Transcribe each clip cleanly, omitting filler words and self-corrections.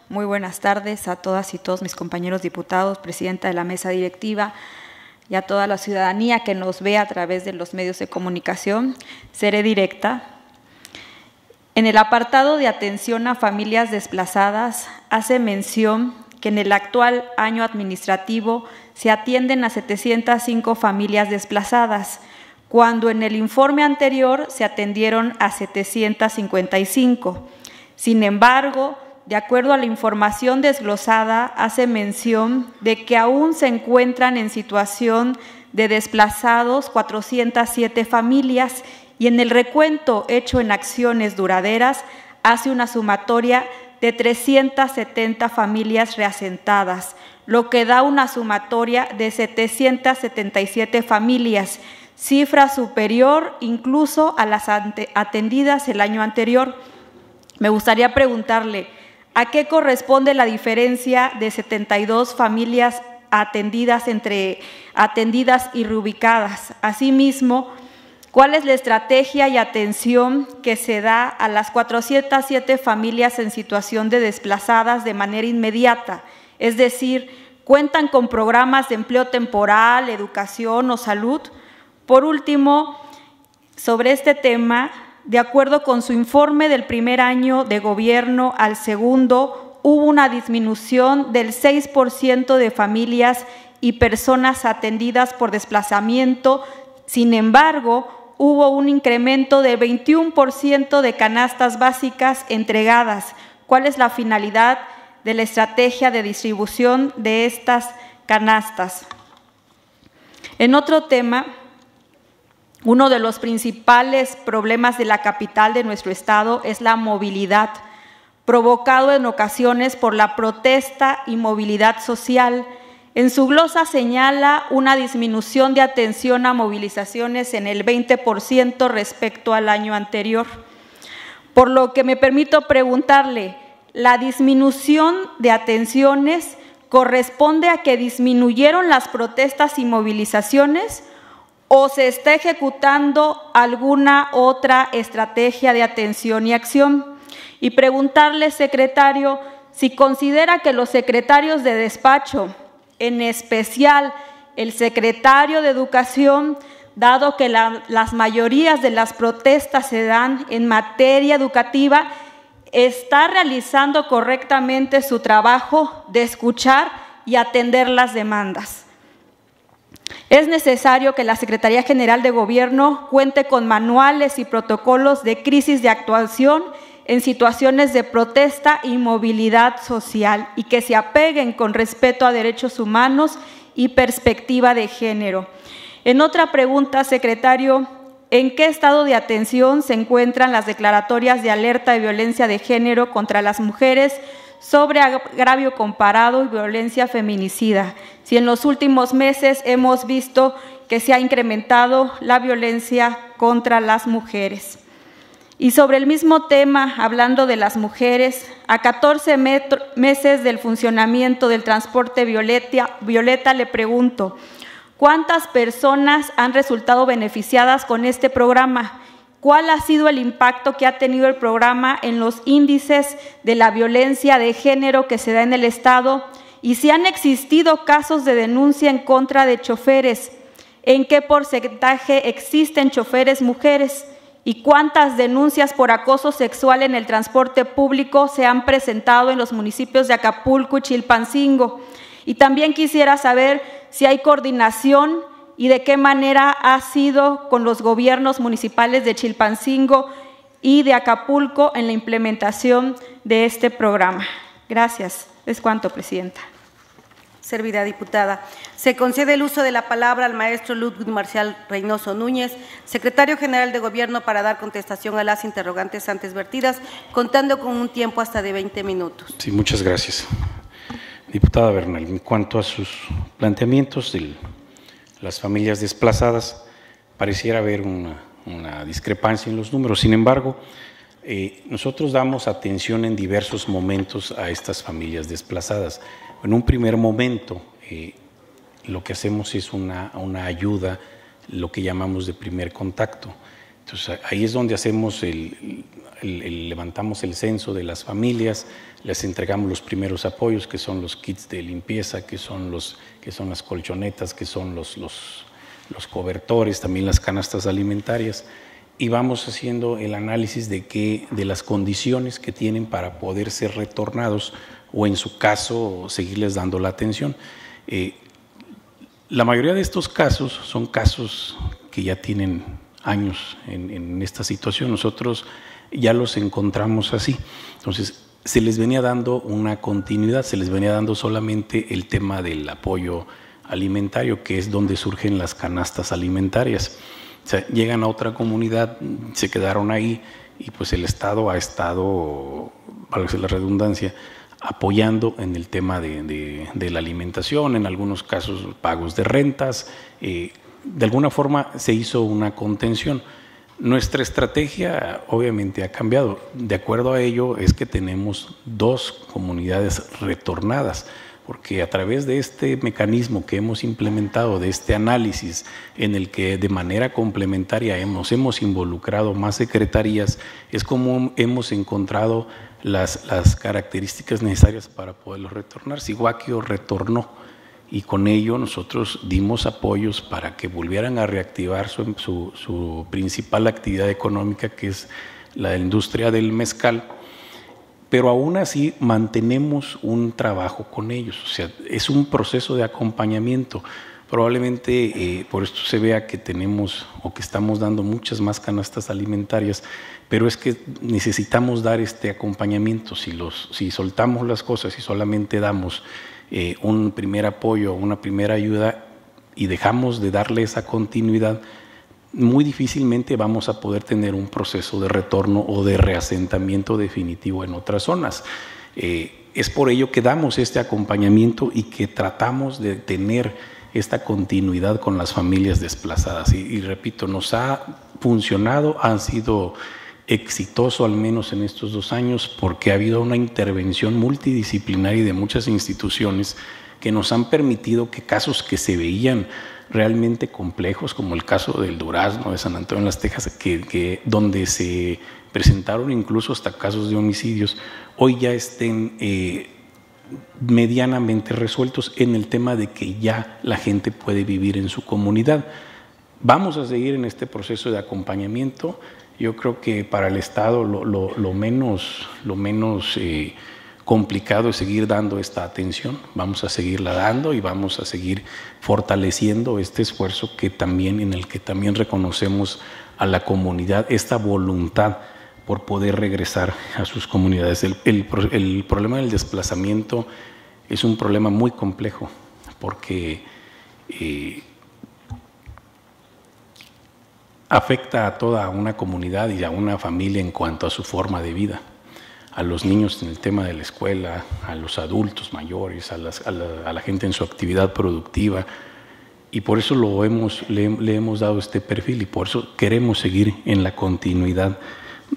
Muy buenas tardes a todas y todos mis compañeros diputados, presidenta de la mesa directiva y a toda la ciudadanía que nos ve a través de los medios de comunicación. Seré directa. En el apartado de atención a familias desplazadas, hace mención que en el actual año administrativo se atienden a 705 familias desplazadas, cuando en el informe anterior se atendieron a 755. Sin embargo, de acuerdo a la información desglosada, hace mención de que aún se encuentran en situación de desplazados 407 familias y en el recuento hecho en acciones duraderas hace una sumatoria de 370 familias reasentadas, lo que da una sumatoria de 777 familias, cifra superior incluso a las atendidas el año anterior. Me gustaría preguntarle, ¿a qué corresponde la diferencia de 72 familias atendidas entre atendidas y reubicadas? Asimismo, ¿cuál es la estrategia y atención que se da a las 407 familias en situación de desplazadas de manera inmediata? Es decir, ¿cuentan con programas de empleo temporal, educación o salud? Por último, sobre este tema, de acuerdo con su informe del primer año de gobierno al segundo, hubo una disminución del 6% de familias y personas atendidas por desplazamiento. Sin embargo, hubo un incremento de 21% de canastas básicas entregadas. ¿Cuál es la finalidad de la estrategia de distribución de estas canastas? En otro tema, uno de los principales problemas de la capital de nuestro estado es la movilidad, provocado en ocasiones por la protesta y movilidad social. En su glosa señala una disminución de atención a movilizaciones en el 20% respecto al año anterior. Por lo que me permito preguntarle, ¿la disminución de atenciones corresponde a que disminuyeron las protestas y movilizaciones o se está ejecutando alguna otra estrategia de atención y acción? Y preguntarle, secretario, si considera que los secretarios de despacho, en especial el secretario de Educación, dado que las mayorías de las protestas se dan en materia educativa, está realizando correctamente su trabajo de escuchar y atender las demandas. Es necesario que la Secretaría General de Gobierno cuente con manuales y protocolos de crisis de actuación en situaciones de protesta y movilidad social y que se apeguen con respeto a derechos humanos y perspectiva de género. En otra pregunta, secretario, ¿en qué estado de atención se encuentran las declaratorias de alerta de violencia de género contra las mujeres sobre agravio comparado y violencia feminicida? Si en los últimos meses hemos visto que se ha incrementado la violencia contra las mujeres. Y sobre el mismo tema, hablando de las mujeres, a 14 meses del funcionamiento del transporte Violeta, le pregunto, ¿cuántas personas han resultado beneficiadas con este programa? ¿Cuál ha sido el impacto que ha tenido el programa en los índices de la violencia de género que se da en el Estado? Y si han existido casos de denuncia en contra de choferes, ¿en qué porcentaje existen choferes mujeres? ¿Y cuántas denuncias por acoso sexual en el transporte público se han presentado en los municipios de Acapulco y Chilpancingo? Y también quisiera saber si hay coordinación y de qué manera ha sido con los gobiernos municipales de Chilpancingo y de Acapulco en la implementación de este programa. Gracias. Es cuanto, presidenta. Servidora diputada. Se concede el uso de la palabra al maestro Ludwig Marcial Reynoso Núñez, secretario general de Gobierno, para dar contestación a las interrogantes antes vertidas, contando con un tiempo hasta de 20 minutos. Sí, muchas gracias. Diputada Bernal, en cuanto a sus planteamientos de las familias desplazadas, pareciera haber una discrepancia en los números. Sin embargo, nosotros damos atención en diversos momentos a estas familias desplazadas. En un primer momento, lo que hacemos es una ayuda, lo que llamamos de primer contacto. Entonces, ahí es donde hacemos levantamos el censo de las familias, les entregamos los primeros apoyos, que son los kits de limpieza, que son las colchonetas, que son los cobertores, también las canastas alimentarias, y vamos haciendo el análisis de las condiciones que tienen para poder ser retornados o, en su caso, seguirles dando la atención. La mayoría de estos casos son casos que ya tienen años en esta situación. Nosotros ya los encontramos así. Entonces, se les venía dando una continuidad, se les venía dando solamente el tema del apoyo alimentario, que es donde surgen las canastas alimentarias. O sea, llegan a otra comunidad, se quedaron ahí y pues el Estado ha estado, valga la redundancia, apoyando en el tema de la alimentación, en algunos casos pagos de rentas. De alguna forma se hizo una contención. Nuestra estrategia obviamente ha cambiado. De acuerdo a ello es que tenemos 2 comunidades retornadas, porque a través de este mecanismo que hemos implementado, de este análisis en el que de manera complementaria hemos involucrado más secretarías, es como hemos encontrado las características necesarias para poderlos retornar. Sihuaquio retornó y con ello nosotros dimos apoyos para que volvieran a reactivar su principal actividad económica, que es la industria del mezcal, pero aún así mantenemos un trabajo con ellos. O sea, es un proceso de acompañamiento. Probablemente por esto se vea que tenemos o que estamos dando muchas más canastas alimentarias, pero es que necesitamos dar este acompañamiento. Si soltamos las cosas y solamente damos un primer apoyo, una primera ayuda y dejamos de darle esa continuidad, muy difícilmente vamos a poder tener un proceso de retorno o de reasentamiento definitivo en otras zonas. Es por ello que damos este acompañamiento y que tratamos de tener esta continuidad con las familias desplazadas. Y repito, nos ha funcionado, han sido exitoso al menos en estos 2 años, porque ha habido una intervención multidisciplinaria de muchas instituciones que nos han permitido que casos que se veían realmente complejos, como el caso del Durazno, de San Antonio de las Tejas, donde se presentaron incluso hasta casos de homicidios, hoy ya estén medianamente resueltos en el tema de que ya la gente puede vivir en su comunidad. Vamos a seguir en este proceso de acompañamiento. Yo creo que para el Estado lo menos complicado es seguir dando esta atención. Vamos a seguirla dando y vamos a seguir fortaleciendo este esfuerzo en el que también reconocemos a la comunidad esta voluntad por poder regresar a sus comunidades. El problema del desplazamiento es un problema muy complejo, porque afecta a toda una comunidad y a una familia en cuanto a su forma de vida, a los niños en el tema de la escuela, a los adultos mayores, a la gente en su actividad productiva, y por eso le hemos dado este perfil y por eso queremos seguir en la continuidad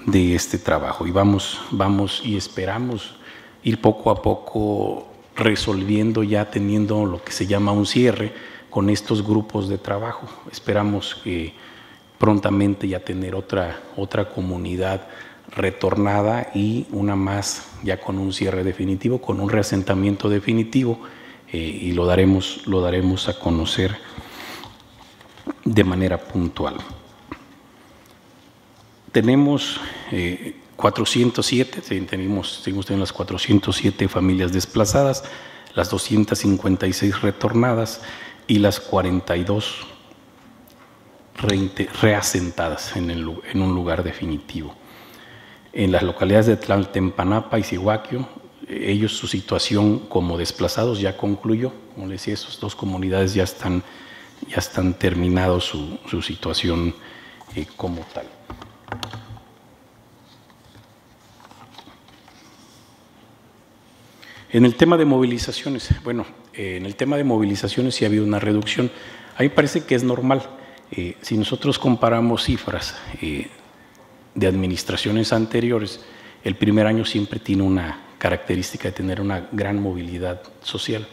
de este trabajo y vamos y esperamos ir poco a poco resolviendo, ya teniendo lo que se llama un cierre con estos grupos de trabajo. Esperamos que prontamente ya tener otra comunidad retornada y una más ya con un cierre definitivo, con un reasentamiento definitivo, y lo daremos a conocer de manera puntual. Tenemos 407, seguimos teniendo las 407 familias desplazadas, las 256 retornadas y las 42 reasentadas en un lugar definitivo. En las localidades de Tlaltenpanapa y Sihuaquio, ellos su situación como desplazados ya concluyó. Como les decía, esas 2 comunidades ya están terminados su situación como tal. En el tema de movilizaciones, en el tema de movilizaciones sí ha habido una reducción. A mí me parece que es normal. Si nosotros comparamos cifras de administraciones anteriores, el primer año siempre tiene una característica de tener una gran movilidad social.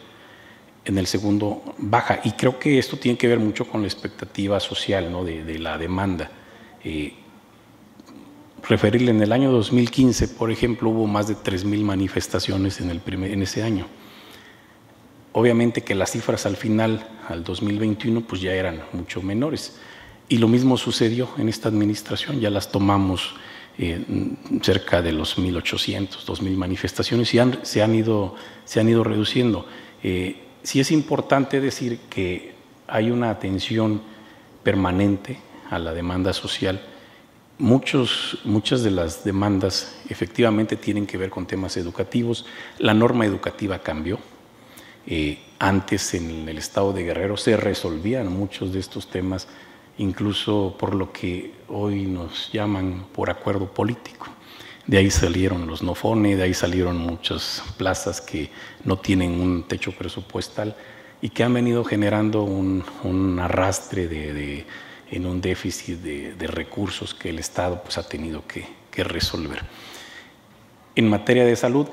En el segundo baja, y creo que esto tiene que ver mucho con la expectativa social, ¿no? de la demanda. referirle, en el año 2015, por ejemplo, hubo más de 3,000 manifestaciones en ese año. Obviamente que las cifras al final, al 2021, pues ya eran mucho menores. Y lo mismo sucedió en esta administración, ya las tomamos cerca de los 1,800, 2,000 manifestaciones y se han ido reduciendo. Sí es importante decir que hay una atención permanente a la demanda social. Muchas de las demandas efectivamente tienen que ver con temas educativos. La norma educativa cambió. Antes en el estado de Guerrero se resolvían muchos de estos temas, incluso por lo que hoy nos llaman por acuerdo político. De ahí salieron los NOFONE, de ahí salieron muchas plazas que no tienen un techo presupuestal y que han venido generando un arrastre en un déficit de recursos que el Estado pues, ha tenido que resolver. En materia de salud,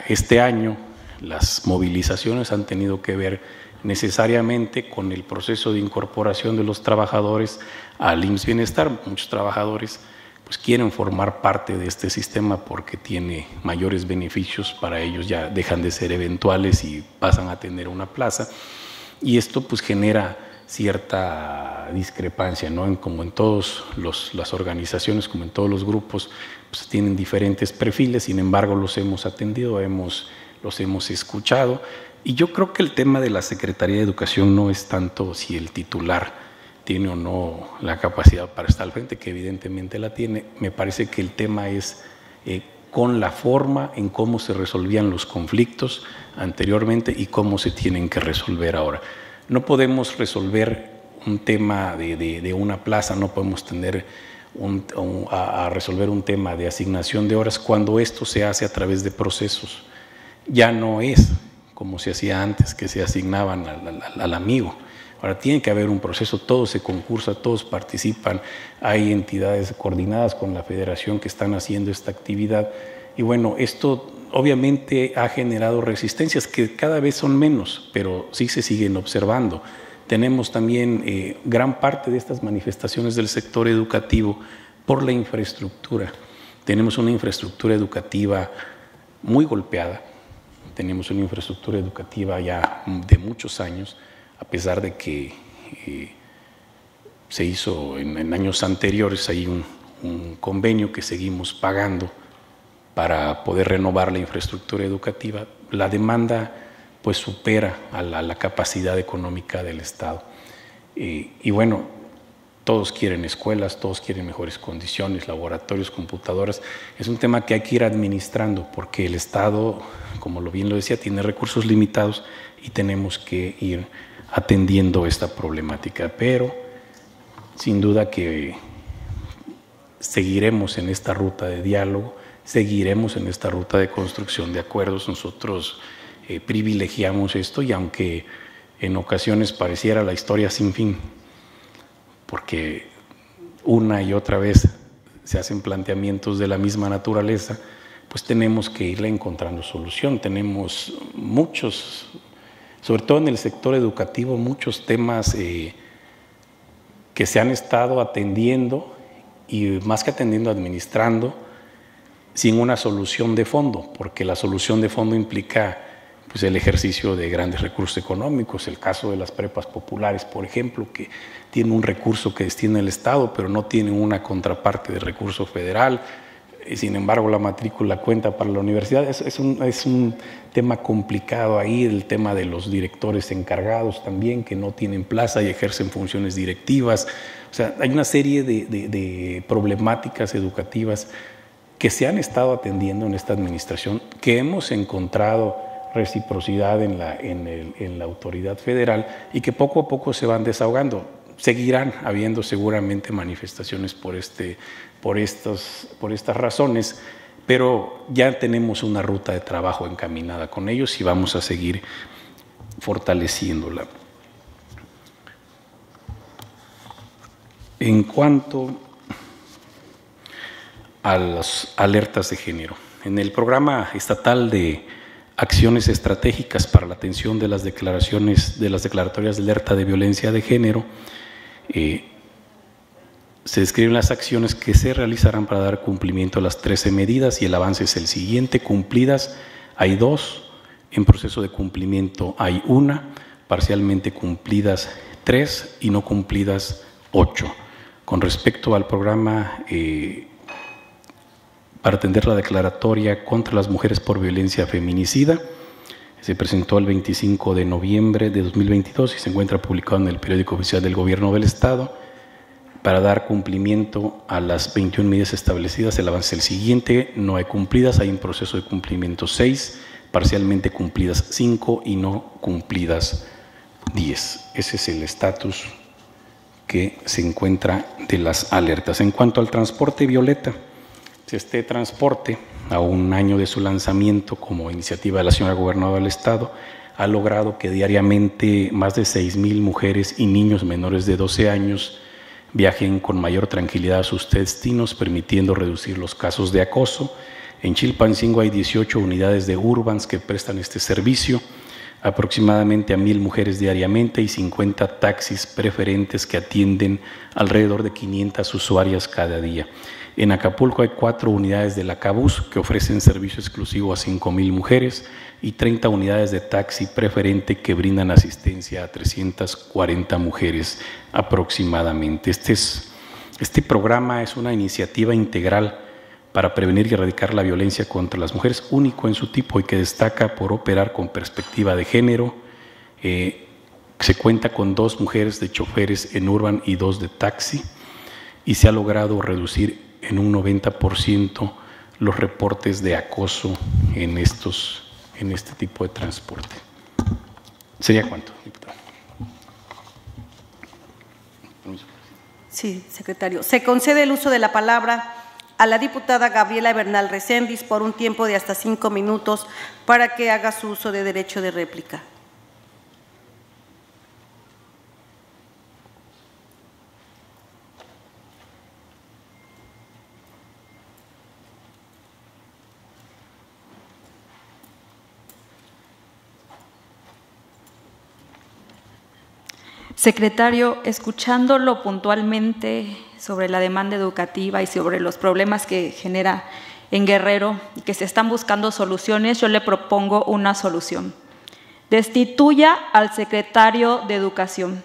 este año las movilizaciones han tenido que ver necesariamente con el proceso de incorporación de los trabajadores al IMSS Bienestar. Muchos trabajadores pues, quieren formar parte de este sistema porque tiene mayores beneficios para ellos, ya dejan de ser eventuales y pasan a tener una plaza. Y esto pues, genera cierta discrepancia, ¿no? Como en todas las organizaciones, como en todos los grupos, pues, tienen diferentes perfiles, sin embargo los hemos atendido, los hemos escuchado, y yo creo que el tema de la Secretaría de Educación no es tanto si el titular tiene o no la capacidad para estar al frente, que evidentemente la tiene. Me parece que el tema es con la forma en cómo se resolvían los conflictos anteriormente y cómo se tienen que resolver ahora. No podemos resolver un tema de una plaza, no podemos tener a resolver un tema de asignación de horas cuando esto se hace a través de procesos. Ya no es como se hacía antes, que se asignaban al amigo. Ahora tiene que haber un proceso, todo se concursa, todos participan, hay entidades coordinadas con la federación que están haciendo esta actividad. Y bueno, esto obviamente ha generado resistencias que cada vez son menos, pero sí se siguen observando. Tenemos también gran parte de estas manifestaciones del sector educativo por la infraestructura. Tenemos una infraestructura educativa muy golpeada, tenemos una infraestructura educativa ya de muchos años, a pesar de que se hizo en años anteriores hay un convenio que seguimos pagando para poder renovar la infraestructura educativa. La demanda pues supera a la capacidad económica del Estado. Y bueno, todos quieren escuelas, todos quieren mejores condiciones, laboratorios, computadoras. Es un tema que hay que ir administrando porque el Estado, como bien lo decía, tiene recursos limitados y tenemos que ir atendiendo esta problemática. Pero sin duda que seguiremos en esta ruta de diálogo, seguiremos en esta ruta de construcción de acuerdos. Nosotros privilegiamos esto y aunque en ocasiones pareciera la historia sin fin, porque una y otra vez se hacen planteamientos de la misma naturaleza, pues tenemos que irle encontrando solución. Tenemos muchos, sobre todo en el sector educativo, muchos temas que se han estado atendiendo y más que atendiendo, administrando, sin una solución de fondo, porque la solución de fondo implica pues, el ejercicio de grandes recursos económicos. El caso de las prepas populares, por ejemplo, que tiene un recurso que destina el Estado, pero no tiene una contraparte de recurso federal. Sin embargo, la matrícula cuenta para la universidad. Es un tema complicado ahí, el tema de los directores encargados también, que no tienen plaza y ejercen funciones directivas. O sea, hay una serie de problemáticas educativas que se han estado atendiendo en esta administración, que hemos encontrado reciprocidad en la autoridad federal y que poco a poco se van desahogando. Seguirán habiendo seguramente manifestaciones por estas razones, pero ya tenemos una ruta de trabajo encaminada con ellos y vamos a seguir fortaleciéndola. En cuanto a las alertas de género, en el programa estatal de acciones estratégicas para la atención de las declaratorias de alerta de violencia de género, se describen las acciones que se realizarán para dar cumplimiento a las 13 medidas y el avance es el siguiente. Cumplidas hay 2, en proceso de cumplimiento hay 1, parcialmente cumplidas 3 y no cumplidas 8. Con respecto al programa para atender la declaratoria contra las mujeres por violencia feminicida, se presentó el 25 de noviembre de 2022 y se encuentra publicado en el Periódico Oficial del Gobierno del Estado. Para dar cumplimiento a las 21 medidas establecidas, el avance es el siguiente: no hay cumplidas, hay un proceso de cumplimiento 6, parcialmente cumplidas 5 y no cumplidas 10. Ese es el estatus que se encuentra de las alertas. En cuanto al transporte violeta, este transporte, a un año de su lanzamiento como iniciativa de la señora gobernadora del Estado, ha logrado que diariamente más de 6,000 mujeres y niños menores de 12 años viajen con mayor tranquilidad a sus destinos, permitiendo reducir los casos de acoso. En Chilpancingo hay 18 unidades de Urbans que prestan este servicio, aproximadamente a 1,000 mujeres diariamente y 50 taxis preferentes que atienden alrededor de 500 usuarias cada día. En Acapulco hay 4 unidades de la Cabús que ofrecen servicio exclusivo a 5,000 mujeres y 30 unidades de taxi preferente que brindan asistencia a 340 mujeres aproximadamente. Este programa es una iniciativa integral para prevenir y erradicar la violencia contra las mujeres, único en su tipo y que destaca por operar con perspectiva de género. Se cuenta con 2 mujeres de choferes en Urban y 2 de taxi, y se ha logrado reducir en un 90% los reportes de acoso en este tipo de transporte. ¿Sería cuánto, diputada? Sí, secretario. Se concede el uso de la palabra a la diputada Gabriela Bernal Recendis por un tiempo de hasta 5 minutos para que haga su uso de derecho de réplica. Secretario, escuchándolo puntualmente sobre la demanda educativa y sobre los problemas que genera en Guerrero y que se están buscando soluciones, yo le propongo una solución. Destituya al secretario de Educación.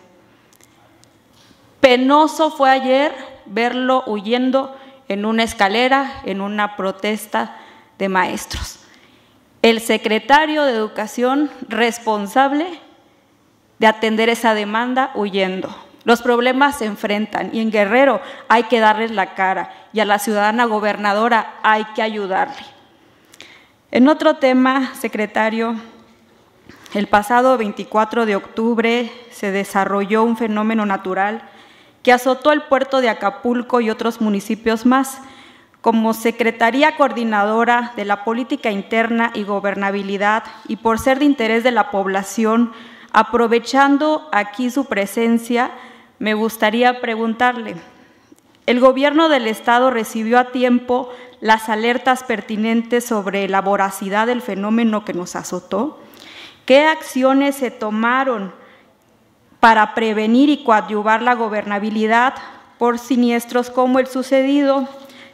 Penoso fue ayer verlo huyendo en una escalera, en una protesta de maestros. El secretario de Educación responsable de atender esa demanda huyendo. Los problemas se enfrentan y en Guerrero hay que darles la cara y a la ciudadana gobernadora hay que ayudarle. En otro tema, secretario, el pasado 24 de octubre se desarrolló un fenómeno natural que azotó el puerto de Acapulco y otros municipios más. Como Secretaría Coordinadora de la Política Interna y Gobernabilidad y por ser de interés de la población, aprovechando aquí su presencia, me gustaría preguntarle, ¿el Gobierno del Estado recibió a tiempo las alertas pertinentes sobre la voracidad del fenómeno que nos azotó? ¿Qué acciones se tomaron para prevenir y coadyuvar la gobernabilidad por siniestros como el sucedido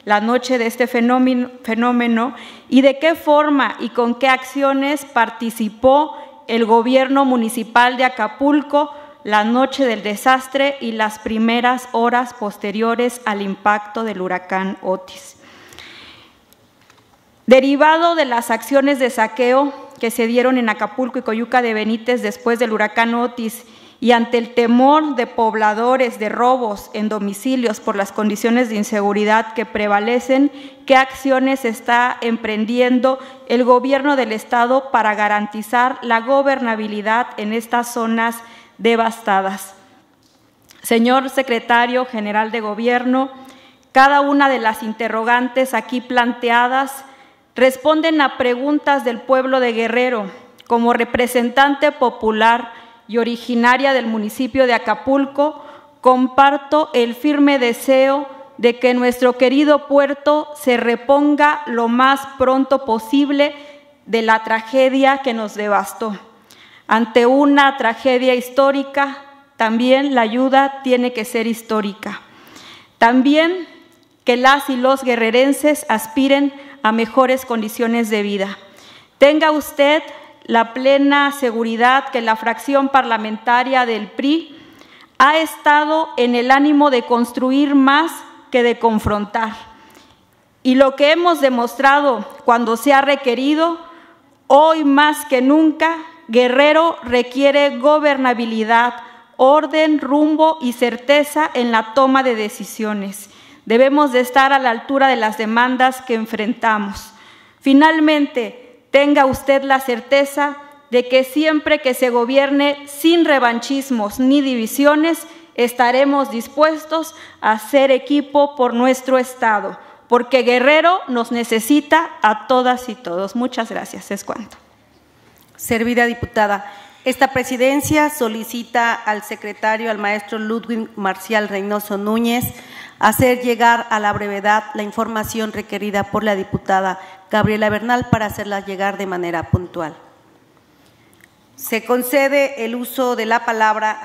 la noche de este fenómeno? ¿Y de qué forma y con qué acciones participó el Gobierno Municipal de Acapulco la noche del desastre y las primeras horas posteriores al impacto del huracán Otis? Derivado de las acciones de saqueo que se dieron en Acapulco y Coyuca de Benítez después del huracán Otis y ante el temor de pobladores de robos en domicilios por las condiciones de inseguridad que prevalecen, ¿qué acciones está emprendiendo el Gobierno del Estado para garantizar la gobernabilidad en estas zonas devastadas? Señor Secretario General de Gobierno, cada una de las interrogantes aquí planteadas responden a preguntas del pueblo de Guerrero. Como representante popular y originaria del municipio de Acapulco, comparto el firme deseo de que nuestro querido puerto se reponga lo más pronto posible de la tragedia que nos devastó. Ante una tragedia histórica, también la ayuda tiene que ser histórica. También que las y los guerrerenses aspiren a mejores condiciones de vida. Tenga usted la plena seguridad que la fracción parlamentaria del PRI ha estado en el ánimo de construir más que de confrontar. Y lo que hemos demostrado cuando se ha requerido, hoy más que nunca, Guerrero requiere gobernabilidad, orden, rumbo y certeza en la toma de decisiones. Debemos de estar a la altura de las demandas que enfrentamos. Finalmente, tenga usted la certeza de que siempre que se gobierne sin revanchismos ni divisiones, estaremos dispuestos a hacer equipo por nuestro Estado, porque Guerrero nos necesita a todas y todos. Muchas gracias. Es cuanto. Servida diputada, esta presidencia solicita al secretario, al maestro Ludwig Marcial Reynoso Núñez, hacer llegar a la brevedad la información requerida por la diputada Gabriela Bernal para hacerla llegar de manera puntual. Se concede el uso de la palabra